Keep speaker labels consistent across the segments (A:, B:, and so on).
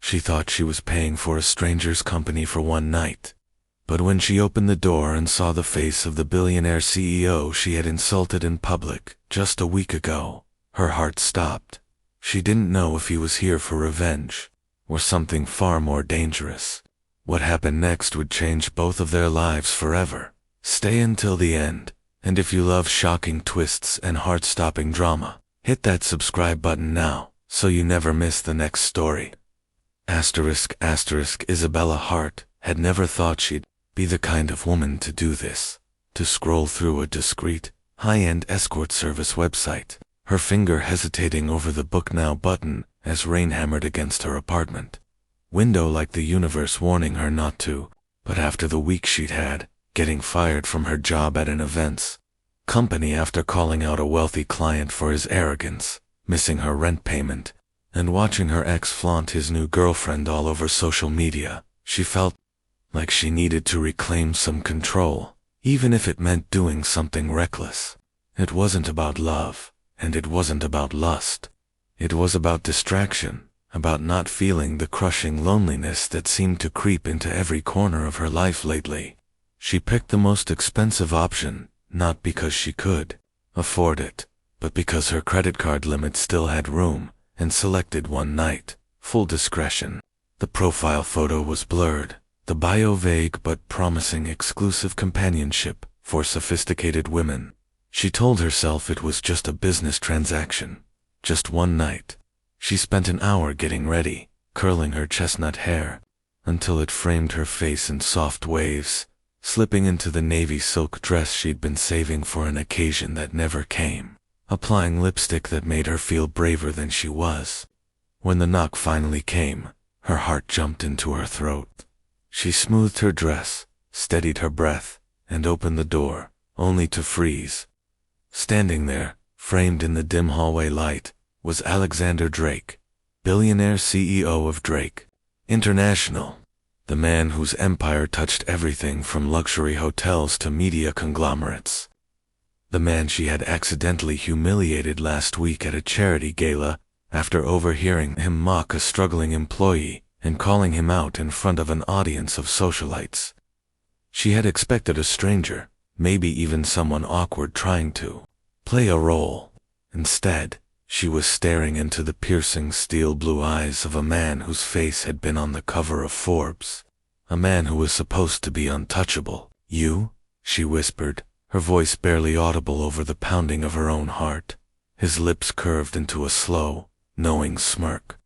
A: She thought she was paying for a stranger's company for one night. But when she opened the door and saw the face of the billionaire CEO she had insulted in public just a week ago, her heart stopped. She didn't know if he was here for revenge, or something far more dangerous. What happened next would change both of their lives forever. Stay until the end, and if you love shocking twists and heart-stopping drama, hit that subscribe button now, so you never miss the next story. Isabella Hart had never thought she'd be the kind of woman to do this, to scroll through a discreet, high-end escort service website, her finger hesitating over the Book Now button as rain hammered against her apartment window like the universe warning her not to. But after the week she'd had, getting fired from her job at an events company after calling out a wealthy client for his arrogance, missing her rent payment, and watching her ex flaunt his new girlfriend all over social media, she felt like she needed to reclaim some control, even if it meant doing something reckless. It wasn't about love, and it wasn't about lust. It was about distraction, about not feeling the crushing loneliness that seemed to creep into every corner of her life lately. She picked the most expensive option, not because she could afford it, but because her credit card limit still had room, and selected one night. Full discretion. The profile photo was blurred, the bio vague but promising exclusive companionship for sophisticated women. She told herself it was just a business transaction, just one night. She spent an hour getting ready, curling her chestnut hair, until it framed her face in soft waves, slipping into the navy silk dress she'd been saving for an occasion that never came, applying lipstick that made her feel braver than she was. When the knock finally came, her heart jumped into her throat. She smoothed her dress, steadied her breath, and opened the door, only to freeze. Standing there, framed in the dim hallway light, was Alexander Drake, billionaire CEO of Drake International, the man whose empire touched everything from luxury hotels to media conglomerates. The man she had accidentally humiliated last week at a charity gala after overhearing him mock a struggling employee and calling him out in front of an audience of socialites. She had expected a stranger, maybe even someone awkward trying to play a role. Instead, she was staring into the piercing steel blue eyes of a man whose face had been on the cover of Forbes, a man who was supposed to be untouchable. "You?" she whispered, her voice barely audible over the pounding of her own heart. His lips curved into a slow, knowing smirk.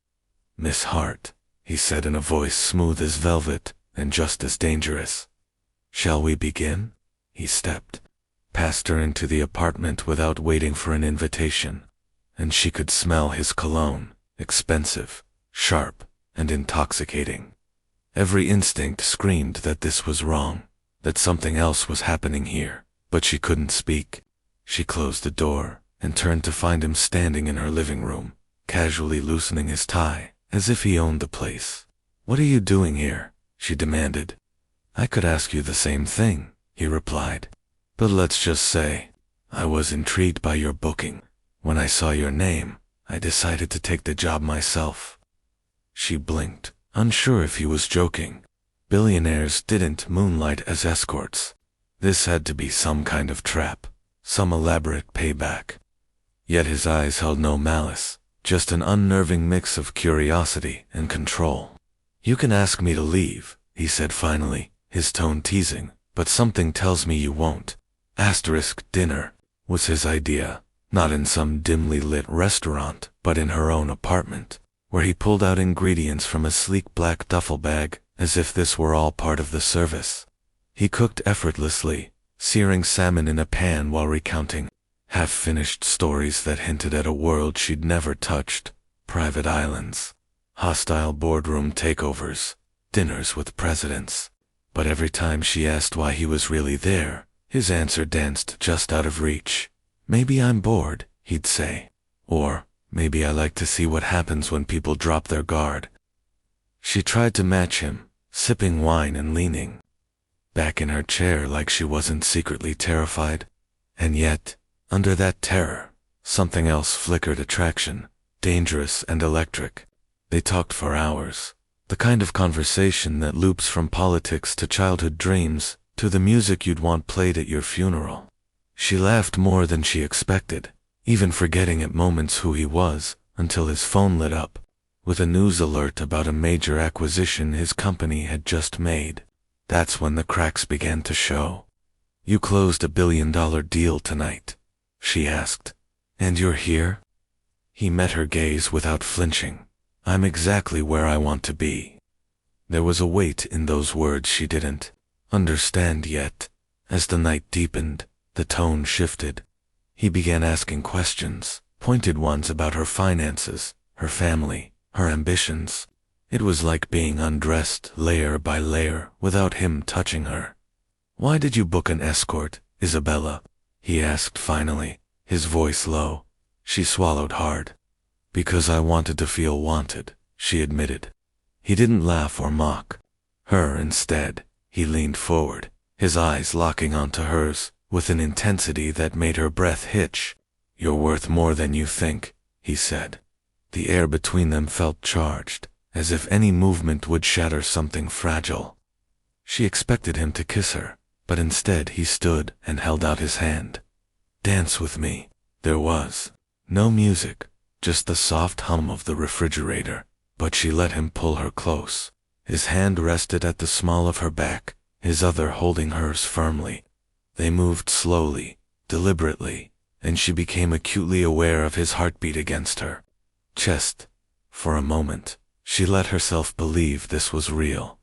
A: "Miss Hart," he said in a voice smooth as velvet and just as dangerous. "Shall we begin?" He stepped past her into the apartment without waiting for an invitation, and she could smell his cologne, expensive, sharp, and intoxicating. Every instinct screamed that this was wrong, that something else was happening here, but she couldn't speak. She closed the door and turned to find him standing in her living room, casually loosening his tie, as if he owned the place. "What are you doing here?" she demanded. "I could ask you the same thing," he replied. "But let's just say, I was intrigued by your booking. When I saw your name, I decided to take the job myself." She blinked, unsure if he was joking. Billionaires didn't moonlight as escorts. This had to be some kind of trap, some elaborate payback. Yet his eyes held no malice, just an unnerving mix of curiosity and control. "You can ask me to leave," he said finally, his tone teasing, "but something tells me you won't." Dinner was his idea, not in some dimly lit restaurant, but in her own apartment, where he pulled out ingredients from a sleek black duffel bag, as if this were all part of the service. He cooked effortlessly, searing salmon in a pan while recounting half-finished stories that hinted at a world she'd never touched, private islands, hostile boardroom takeovers, dinners with presidents. But every time she asked why he was really there, his answer danced just out of reach. "Maybe I'm bored," he'd say. Or, "Maybe I like to see what happens when people drop their guard." She tried to match him, sipping wine and leaning back in her chair like she wasn't secretly terrified. And yet, under that terror, something else flickered attraction, dangerous and electric. They talked for hours, The kind of conversation that loops from politics to childhood dreams, to the music you'd want played at your funeral. She laughed more than she expected, even forgetting at moments who he was, until his phone lit up, with a news alert about a major acquisition his company had just made. That's when the cracks began to show. "You closed $1 billion deal tonight?" she asked. "And you're here?" He met her gaze without flinching. "I'm exactly where I want to be." There was a weight in those words she didn't understand yet. As the night deepened, the tone shifted. He began asking questions, pointed ones about her finances, her family, her ambitions. It was like being undressed layer by layer without him touching her. "Why did you book an escort, Isabella?" he asked finally, his voice low. She swallowed hard. "Because I wanted to feel wanted," she admitted. He didn't laugh or mock her. Instead, he leaned forward, his eyes locking onto hers, with an intensity that made her breath hitch. "You're worth more than you think," he said. The air between them felt charged, as if any movement would shatter something fragile. She expected him to kiss her, but instead he stood and held out his hand. "Dance with me." There was no music, just the soft hum of the refrigerator, but she let him pull her close. His hand rested at the small of her back, his other holding hers firmly. They moved slowly, deliberately, and she became acutely aware of his heartbeat against her chest. For a moment, she let herself believe this was real.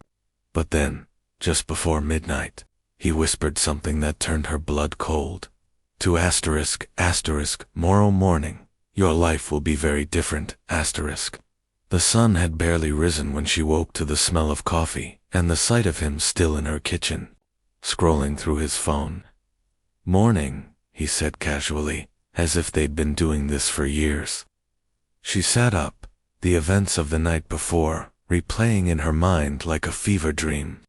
A: But then, just before midnight, he whispered something that turned her blood cold. To tomorrow morning, your life will be very different, The sun had barely risen when she woke to the smell of coffee and the sight of him still in her kitchen, scrolling through his phone. "Morning," he said casually, as if they'd been doing this for years. She sat up, the events of the night before, replaying in her mind like a fever dream.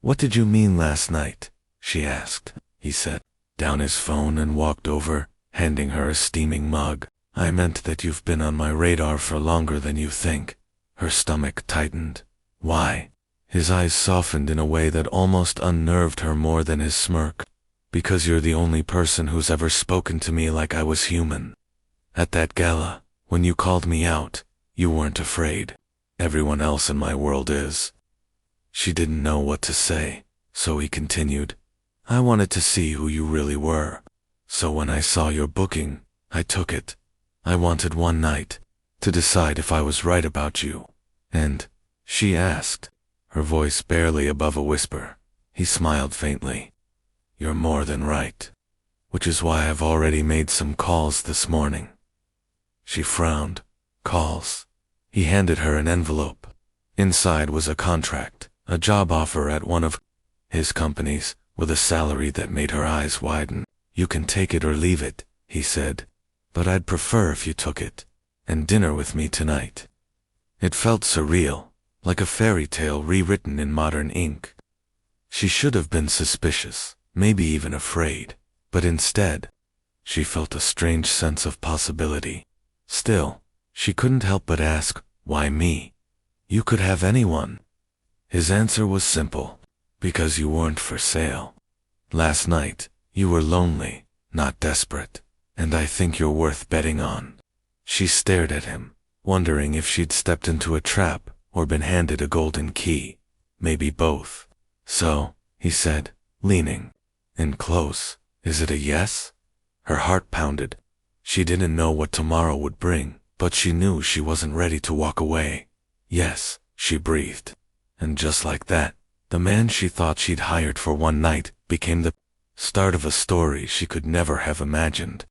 A: "What did you mean last night?" she asked. He set down his phone and walked over, handing her a steaming mug. "I meant that you've been on my radar for longer than you think." Her stomach tightened. "Why?" His eyes softened in a way that almost unnerved her more than his smirk. "Because you're the only person who's ever spoken to me like I was human. At that gala, when you called me out, you weren't afraid. Everyone else in my world is." She didn't know what to say, so he continued. "I wanted to see who you really were. So when I saw your booking, I took it. I wanted one night to decide if I was right about you." "And?" she asked, her voice barely above a whisper. He smiled faintly. "You're more than right. Which is why I've already made some calls this morning." She frowned. "Calls?" He handed her an envelope. Inside was a contract, a job offer at one of his companies, with a salary that made her eyes widen. "You can take it or leave it," he said. "But I'd prefer if you took it. And dinner with me tonight." It felt surreal, like a fairy tale rewritten in modern ink. She should have been suspicious, maybe even afraid, but instead, she felt a strange sense of possibility. Still, she couldn't help but ask, "Why me? You could have anyone." His answer was simple. "Because you weren't for sale. Last night, you were lonely, not desperate, and I think you're worth betting on." She stared at him, wondering if she'd stepped into a trap or been handed a golden key. Maybe both. "So," he said, leaning in close, "is it a yes?" Her heart pounded. She didn't know what tomorrow would bring, but she knew she wasn't ready to walk away. "Yes," she breathed. And just like that, the man she thought she'd hired for one night became the start of a story she could never have imagined.